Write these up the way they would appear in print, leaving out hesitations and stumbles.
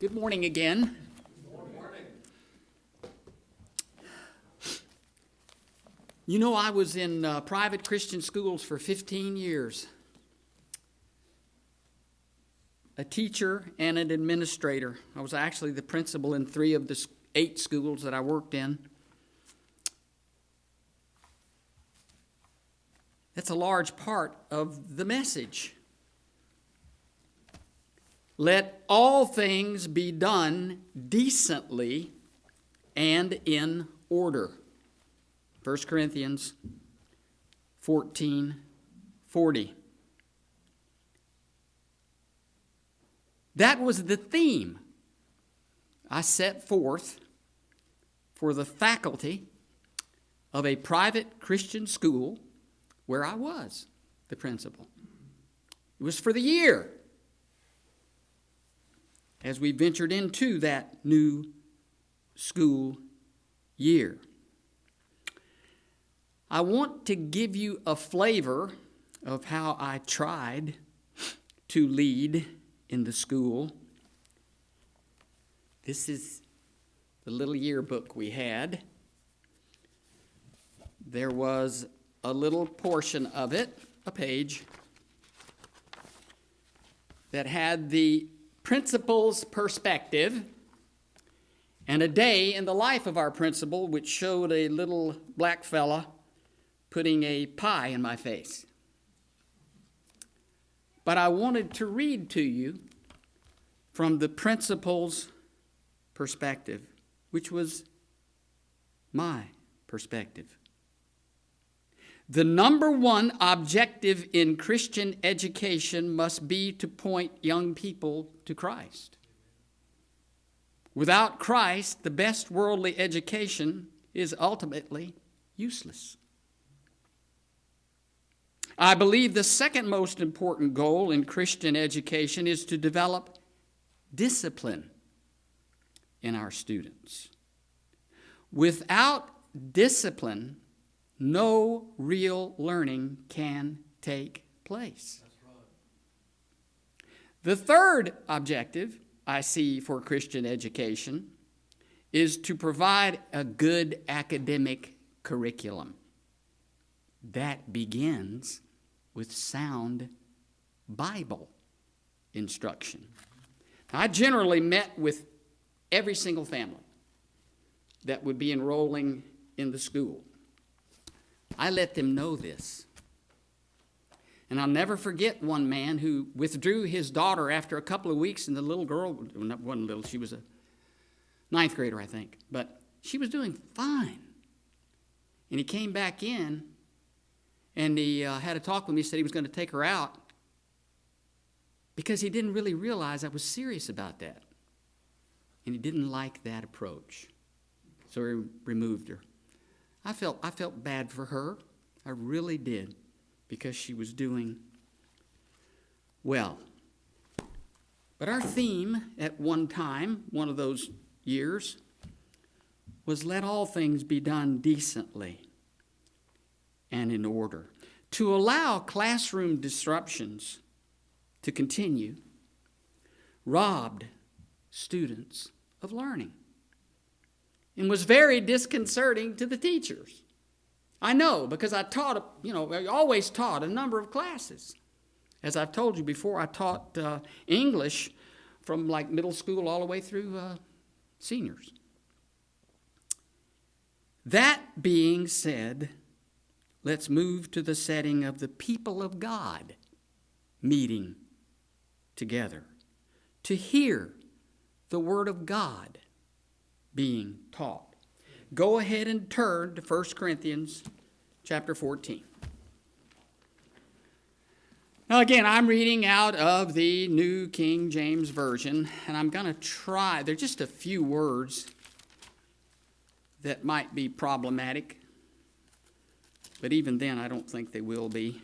Good morning again. Good morning. You know, I was in private Christian schools for 15 years. A teacher and an administrator. I was actually the principal in 3 of the 8 schools that I worked in. That's a large part of the message. Let all things be done decently and in order. 1 Corinthians 14:40. That was the theme I set forth for the faculty of a private Christian school where I was the principal. It was for the year as we ventured into that new school year. I want to give you a flavor of how I tried to lead in the school. This is the little yearbook we had. There was a little portion of it, a page, that had the principal's perspective and a day in the life of our principal, which showed a little black fella putting a pie in my face. But I wanted to read to you from the principal's perspective, which was my perspective. The number one objective in Christian education must be to point young people to Christ. Without Christ, the best worldly education is ultimately useless. I believe the second most important goal in Christian education is to develop discipline in our students. Without discipline, no real learning can take place. That's right. The third objective I see for Christian education is to provide a good academic curriculum. That begins with sound Bible instruction. I generally met with every single family that would be enrolling in the school. I let them know this. And I'll never forget one man who withdrew his daughter after a couple of weeks, and the little girl, wasn't little, she was a 9th grader, I think, but she was doing fine. And he came back in, and he had a talk with me. He said he was going to take her out because he didn't really realize I was serious about that. And he didn't like that approach. So he removed her. I felt bad for her. I really did, because she was doing well. But our theme at one time, one of those years, was let all things be done decently and in order. To allow classroom disruptions to continue robbed students of learning and was very disconcerting to the teachers. I know, because I taught, I always taught a number of classes. As I've told you before, I taught English from like middle school all the way through seniors. That being said, let's move to the setting of the people of God meeting together to hear the Word of God being taught. Go ahead and turn to 1 Corinthians chapter 14. Now again, I'm reading out of the New King James Version, and I'm going to try, there are just a few words that might be problematic, but even then I don't think they will be.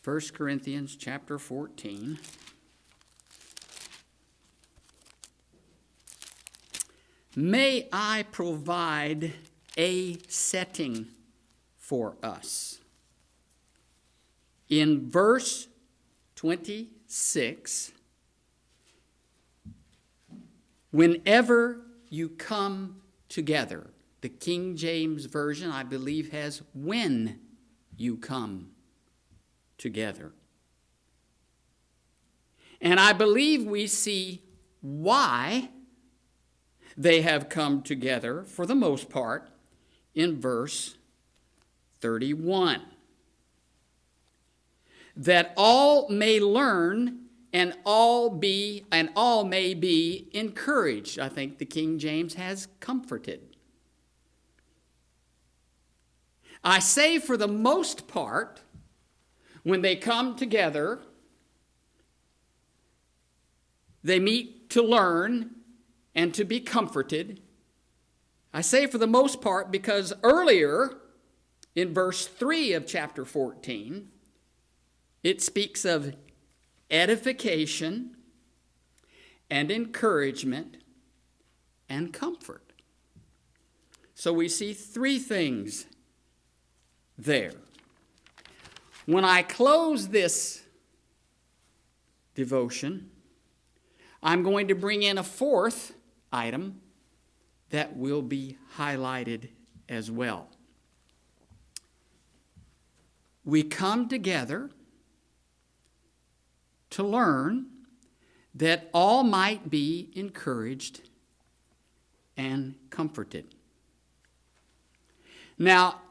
1 Corinthians chapter 14. May I provide a setting for us. In verse 23, 6, whenever you come together. The King James Version, I believe, has when you come together. And I believe we see why they have come together, for the most part, in verse 31. That all may learn and all may be encouraged. I think the King James has comforted. I say for the most part, when they come together, they meet to learn and to be comforted. I say for the most part because earlier in verse 3 of chapter 14, it speaks of edification and encouragement and comfort. So we see three things there. When I close this devotion, I'm going to bring in a fourth item that will be highlighted as well. We come together to learn that all might be encouraged and comforted. Now,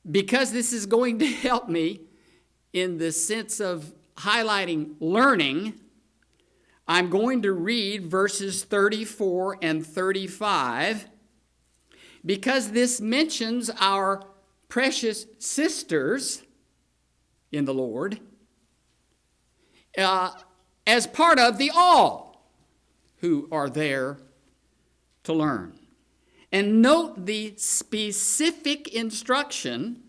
because this is going to help me in the sense of highlighting learning, I'm going to read verses 34 and 35 because this mentions our precious sisters in the Lord as part of the all who are there to learn. And note the specific instruction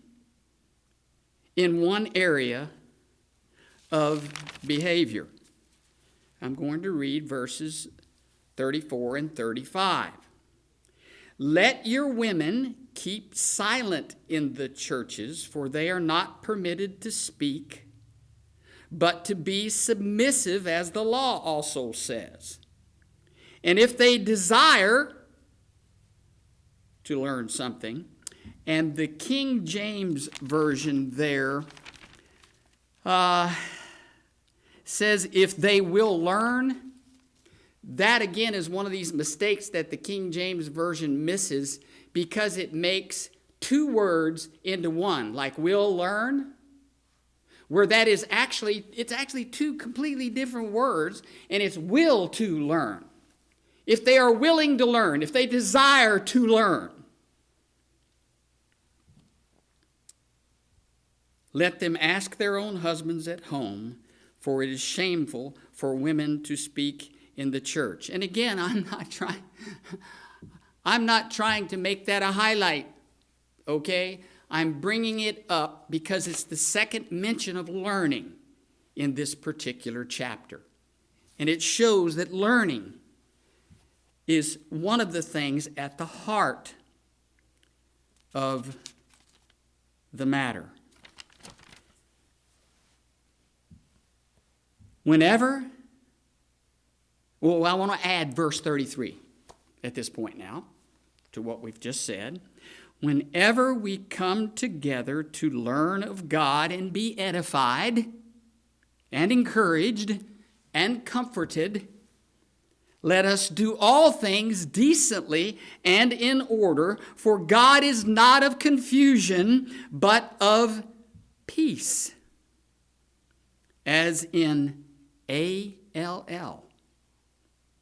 in one area of behavior. I'm going to read verses 34 and 35. Let your women keep silent in the churches, for they are not permitted to speak, but to be submissive, as the law also says. And if they desire to learn something, and the King James Version there says if they will learn. That again is one of these mistakes that the King James Version misses because it makes two words into one, like will learn, where that is actually two completely different words, and it's will to learn. If they are willing to learn, if they desire to learn, let them ask their own husbands at home, for it is shameful for women to speak in the church. And again, I'm not trying to make that a highlight, okay? I'm bringing it up because it's the second mention of learning in this particular chapter. And it shows that learning is one of the things at the heart of the matter. I want to add verse 33 at this point now to what we've just said. Whenever we come together to learn of God and be edified and encouraged and comforted, let us do all things decently and in order, for God is not of confusion, but of peace. As in ALL,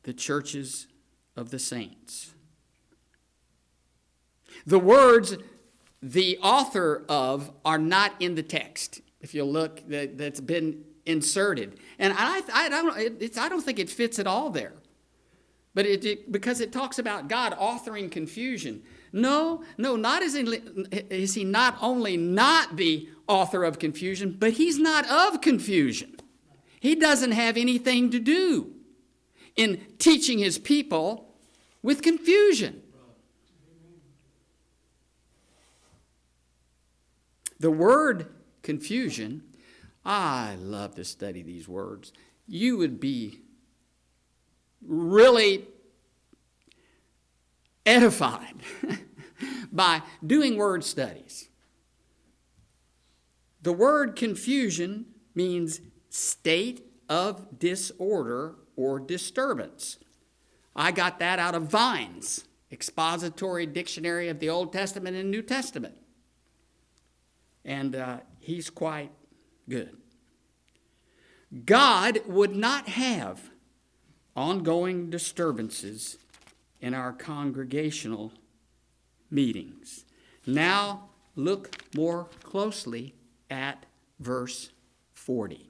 the churches of the saints. The words the author of are not in the text. If you look, that's been inserted. And I don't think it fits at all there. But because it talks about God authoring confusion. No, not as in, is he not only not the author of confusion, but he's not of confusion. He doesn't have anything to do in teaching his people with confusion. The word confusion, I love to study these words. You would be really edified by doing word studies. The word confusion means state of disorder or disturbance. I got that out of Vine's Expository Dictionary of the Old Testament and New Testament. And he's quite good. God would not have ongoing disturbances in our congregational meetings. Now look more closely at verse 40.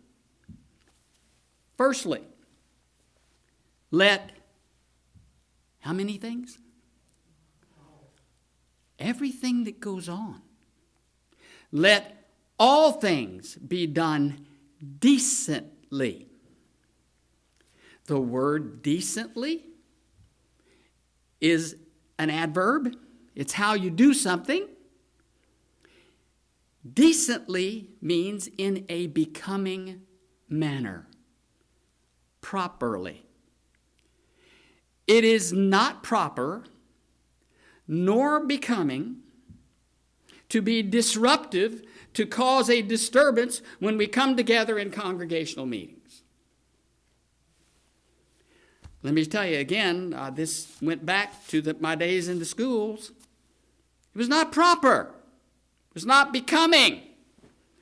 Firstly, let how many things? Everything that goes on. Let all things be done decently. The word decently is an adverb. It's how you do something. Decently means in a becoming manner, properly. It is not proper nor becoming to be disruptive, to cause a disturbance when we come together in congregational meetings. Let me tell you again, this went back to my days in the schools. It was not proper. It was not becoming.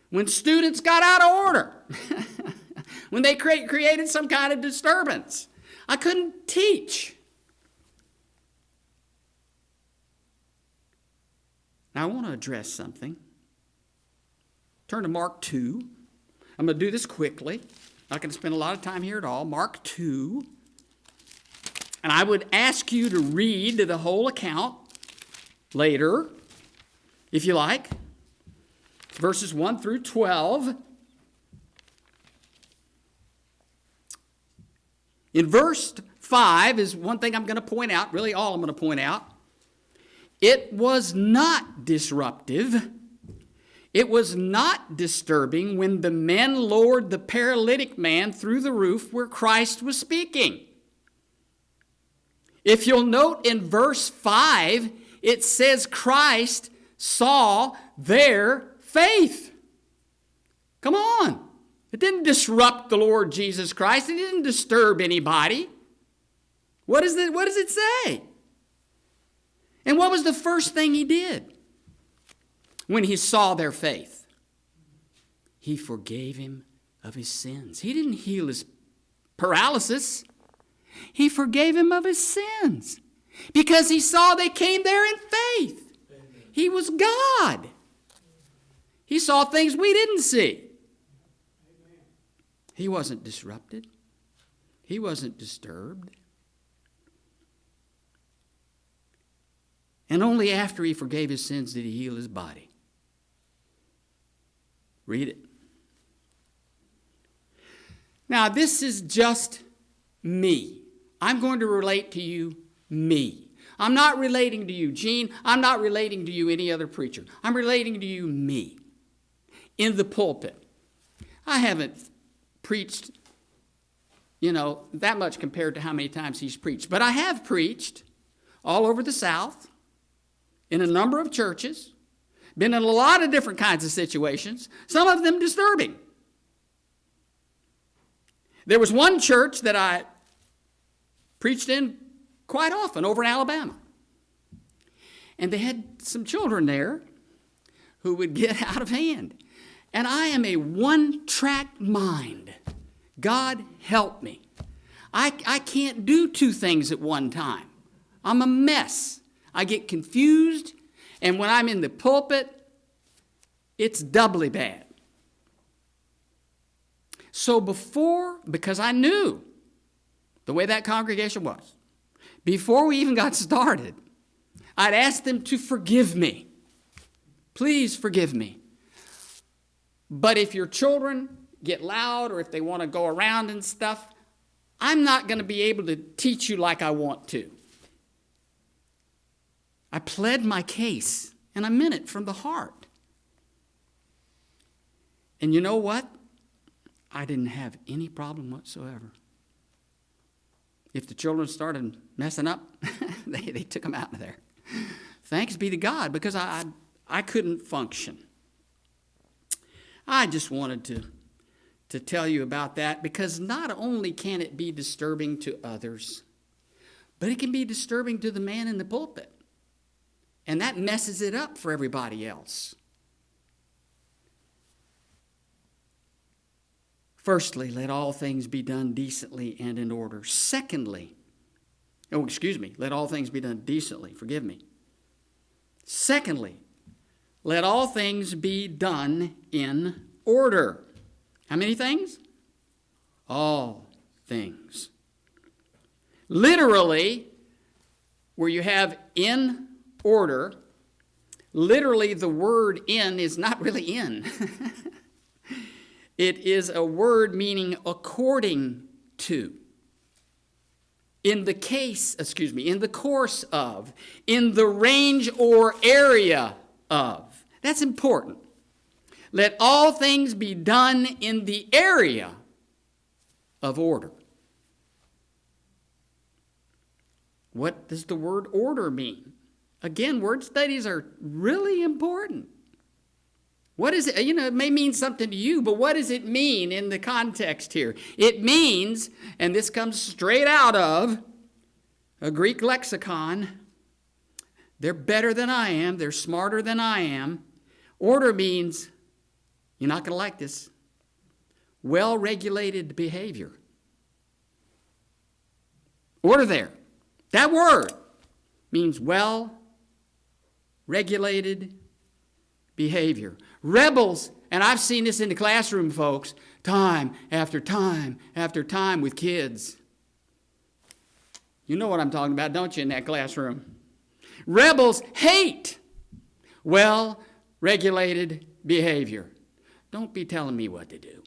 When students got out of order, when they created some kind of disturbance, I couldn't teach. Now I want to address something. Turn to Mark 2. I'm going to do this quickly. Not going to spend a lot of time here at all. Mark 2. And I would ask you to read the whole account later, if you like. Verses 1 through 12. In verse 5 is one thing I'm going to point out, really all I'm going to point out. It was not disruptive. It was not disturbing when the men lowered the paralytic man through the roof where Christ was speaking. If you'll note in verse 5, it says Christ saw their faith. Come on. It didn't disrupt the Lord Jesus Christ. It didn't disturb anybody. What does it say? And what was the first thing he did when he saw their faith? He forgave him of his sins. He didn't heal his paralysis. He forgave him of his sins because he saw they came there in faith. Amen. He was God. He saw things we didn't see. Amen. He wasn't disrupted. He wasn't disturbed. And only after he forgave his sins did he heal his body. Read it. Now, this is just me. I'm going to relate to you me. I'm not relating to you, Gene. I'm not relating to you, any other preacher. I'm relating to you, me. In the pulpit. I haven't preached, that much compared to how many times he's preached. But I have preached all over the South, in a number of churches, been in a lot of different kinds of situations, some of them disturbing. There was one church that I preached in quite often over in Alabama. And they had some children there who would get out of hand. And I am a one-track mind. God help me. I can't do two things at one time. I'm a mess. I get confused, and when I'm in the pulpit, it's doubly bad. So because I knew the way that congregation was, before we even got started, I'd ask them to forgive me. Please forgive me. But if your children get loud or if they want to go around and stuff, I'm not going to be able to teach you like I want to. I pled my case, and I meant it from the heart. And you know what? I didn't have any problem whatsoever. If the children started messing up, they took them out of there. Thanks be to God, because I couldn't function. I just wanted to tell you about that, because not only can it be disturbing to others, but it can be disturbing to the man in the pulpit. And that messes it up for everybody else. Firstly, let all things be done decently and in order. Secondly, let all things be done decently. Forgive me. Secondly, let all things be done in order. How many things? All things. Literally, where you have in order, literally the word in is not really in. It is a word meaning according to. In the course of, in the range or area of. That's important. Let all things be done in the area of order. What does the word order mean? Again, word studies are really important. What is it? It may mean something to you, but what does it mean in the context here? It means, and this comes straight out of a Greek lexicon, they're better than I am, they're smarter than I am. Order means, you're not going to like this, well-regulated behavior. Order there. That word means well-regulated behavior. Rebels, and I've seen this in the classroom, folks, time after time after time with kids. You know what I'm talking about, don't you, in that classroom? Rebels hate well-regulated behavior. Don't be telling me what to do.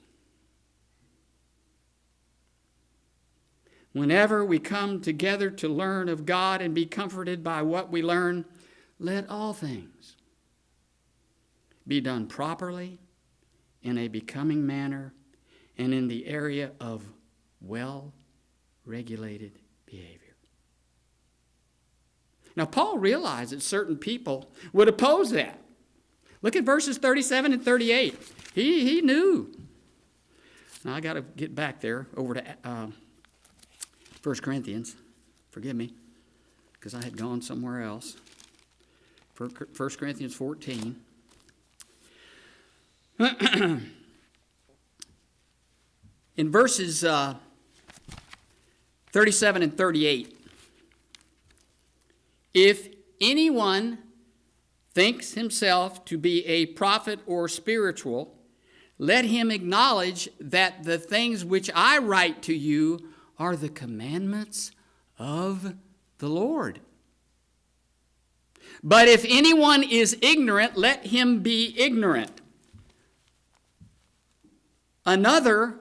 Whenever we come together to learn of God and be comforted by what we learn, let all things be done properly, in a becoming manner, and in the area of well-regulated behavior. Now, Paul realized that certain people would oppose that. Look at verses 37 and 38. He knew. Now, I got to get back there over to 1 Corinthians. Forgive me, because I had gone somewhere else. 1 Corinthians 14. In verses 37 and 38, if anyone thinks himself to be a prophet or spiritual, let him acknowledge that the things which I write to you are the commandments of the Lord. But if anyone is ignorant, let him be ignorant. Another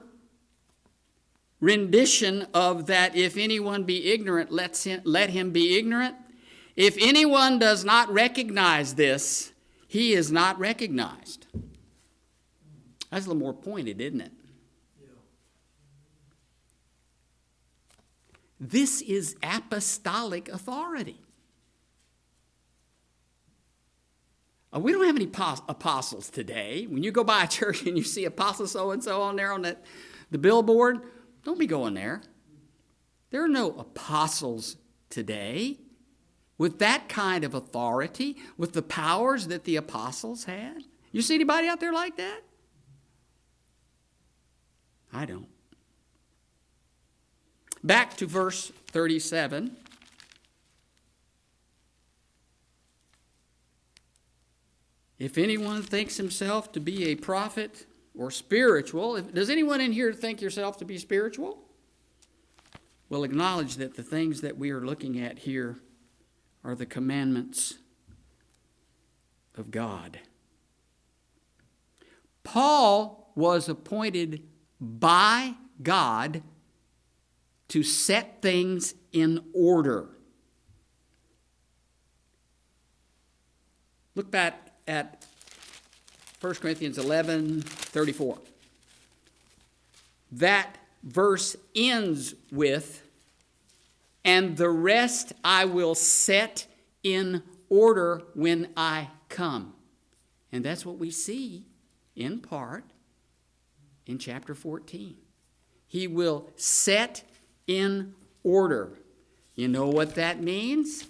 rendition of that, if anyone be ignorant, let him be ignorant. If anyone does not recognize this, he is not recognized. That's a little more pointed, isn't it? Yeah. This is apostolic authority. We don't have any apostles today. When you go by a church and you see apostle so-and-so on there on the billboard, don't be going there. There are no apostles today with that kind of authority, with the powers that the apostles had. You see anybody out there like that? I don't. Back to verse 37. If anyone thinks himself to be a prophet or spiritual, does anyone in here think yourself to be spiritual? Well, acknowledge that the things that we are looking at here are the commandments of God. Paul was appointed by God to set things in order. Look back at 1 Corinthians 11:34. that verse ends with, "And the rest I will set in order when I come." And that's what we see in part in chapter 14. He will set in order. You know what that means?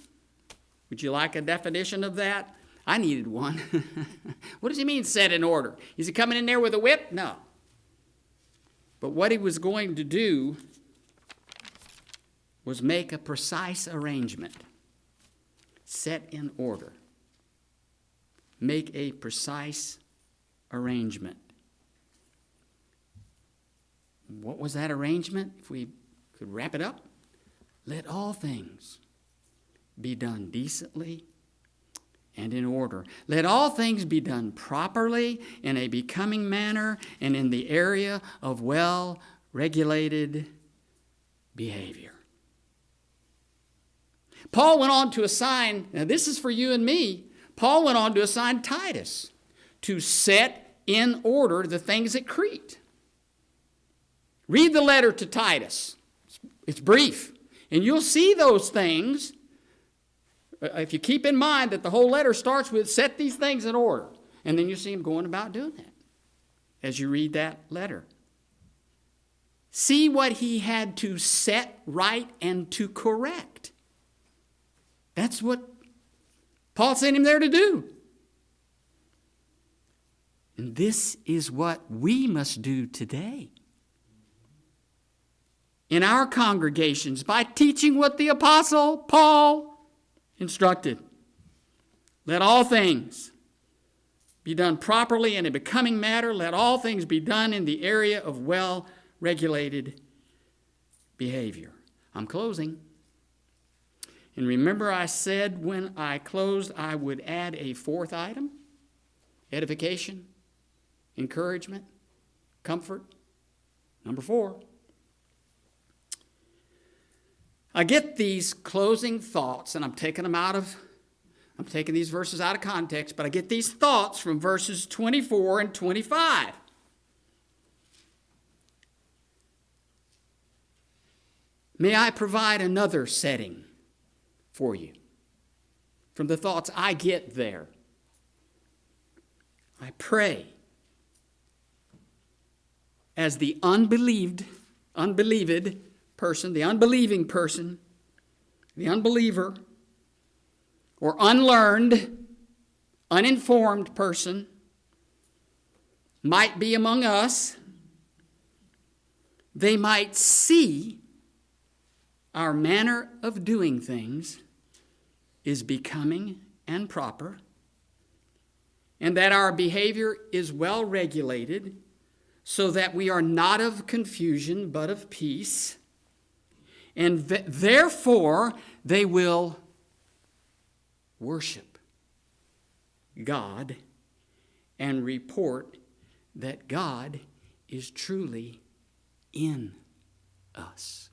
Would you like a definition of that? I needed one. What does he mean, set in order? Is he coming in there with a whip? No. But what he was going to do was make a precise arrangement. Set in order. Make a precise arrangement. What was that arrangement? If we could wrap it up. Let all things be done decently and in order. Let all things be done properly, in a becoming manner, and in the area of well-regulated behavior. Paul went on to assign, now this is for you and me, Paul went on to assign Titus to set in order the things at Crete. Read the letter to Titus. It's brief. And you'll see those things, if you keep in mind that the whole letter starts with, set these things in order. And then you see him going about doing that as you read that letter. See what he had to set right and to correct. That's what Paul sent him there to do. And this is what we must do today in our congregations by teaching what the Apostle Paul instructed. Let all things be done properly in a becoming manner. Let all things be done in the area of well-regulated behavior. I'm closing. And remember, I said when I closed I would add a fourth item: edification, encouragement, comfort. Number 4. I get these closing thoughts, and I'm taking these verses out of context, but I get these thoughts from verses 24 and 25. May I provide another setting for you from the thoughts I get there. I pray as the unbelieving person, the unbelieving person, the unbeliever, or unlearned, uninformed person might be among us, they might see our manner of doing things is becoming and proper, and that our behavior is well regulated, so that we are not of confusion but of peace. And therefore, they will worship God and report that God is truly in us.